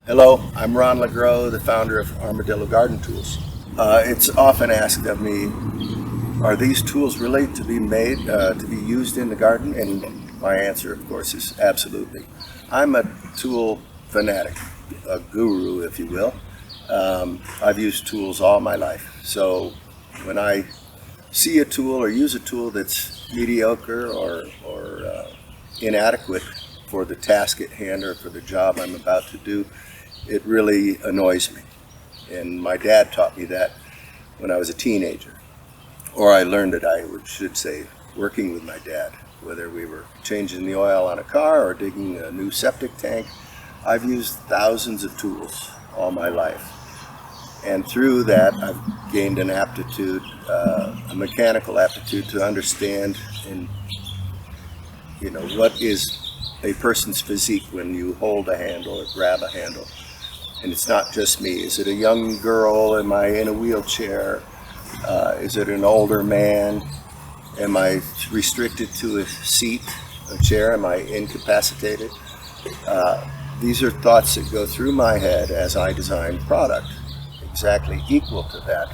Hello, I'm Ron LaGro, the founder of Armadillo Garden Tools. It's often asked of me, are these tools really to be made, to be used in the garden? And my answer, of course, is absolutely. I'm a tool fanatic, a guru, if you will. I've used tools all my life. So when I see a tool or use a tool that's mediocre or inadequate for the task at hand or for the job I'm about to do, it really annoys me. And my dad taught me that when I was a teenager. Or I learned it, I should say, working with my dad. Whether we were changing the oil on a car or digging a new septic tank, I've used thousands of tools all my life. And through that, I've gained an aptitude, a mechanical aptitude to understand what is a person's physique when you hold a handle or grab a handle. And it's not just me. Is it a young girl? Am I in a wheelchair? Is it an older man? Am I restricted to a seat, a chair? Am I incapacitated? These are thoughts that go through my head as I design product. Exactly equal to that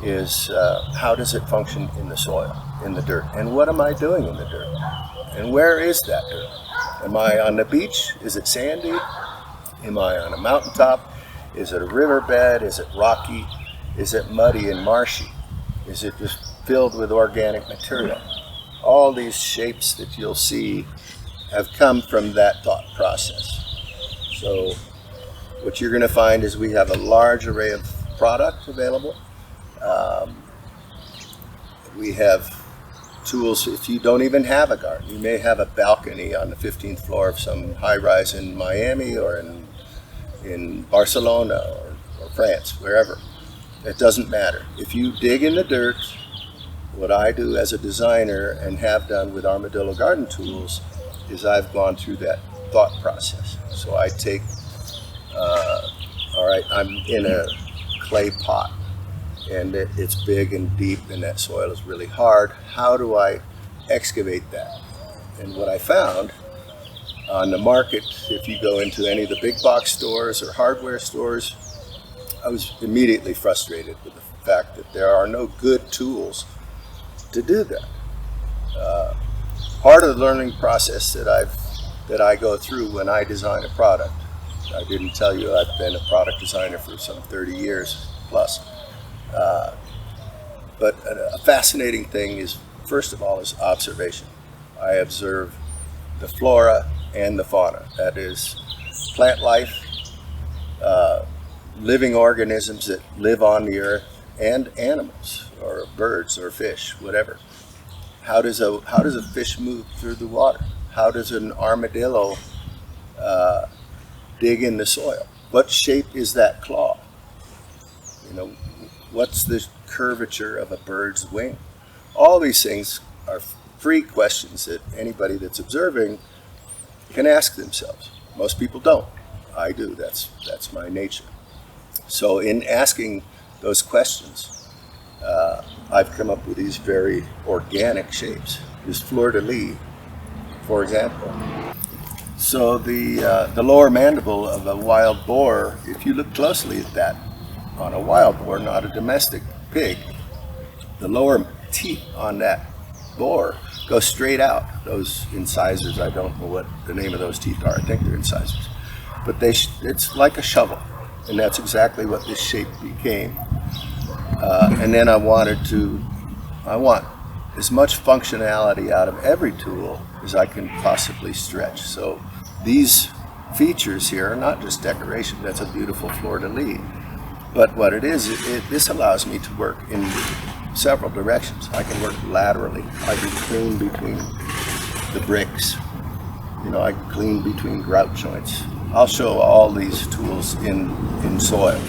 is how does it function in the soil, in the dirt? And what am I doing in the dirt? And where is that dirt? Am I on the beach? Is it sandy? Am I on a mountaintop? Is it a riverbed? Is it rocky? Is it muddy and marshy? Is it just filled with organic material? All these shapes that you'll see have come from that thought process. So what you're going to find is we have a large array of product available. We have tools. If you don't even have a garden, you may have a balcony on the 15th floor of some high-rise in Miami or in Barcelona or France, wherever. It doesn't matter. If you dig in the dirt, what I do as a designer and have done with Armadillo Garden Tools is I've gone through that thought process. So I take, all right, I'm in a clay pot and it's big and deep and that soil is really hard. How do I excavate that? And what I found on the market, if you go into any of the big box stores or hardware stores, I was immediately frustrated with the fact that there are no good tools to do that. Part of the learning process that I go through when I design a product, I didn't tell you I've been a product designer for some 30 years plus. But a fascinating thing is, first of all, is observation. I observe the flora and the fauna. That is plant life, living organisms that live on the earth, and animals or birds or fish, whatever. How does a fish move through the water? How does an armadillo dig in the soil? What shape is that claw? What's the curvature of a bird's wing? All these things are free questions that anybody that's observing can ask themselves. Most people don't. I do. That's my nature. So in asking those questions, I've come up with these very organic shapes. This fleur-de-lis, for example. So the lower mandible of a wild boar, if you look closely at that, on a wild boar, not a domestic pig, the lower teeth on that boar go straight out. Those incisors, I don't know what the name of those teeth are. I think they're incisors. But it's like a shovel, and that's exactly what this shape became. And then I want as much functionality out of every tool as I can possibly stretch. So these features here are not just decoration. That's a beautiful fleur-de-lis. But what it is, this allows me to work in several directions. I can work laterally. I can clean between the bricks. I can clean between grout joints. I'll show all these tools in soil.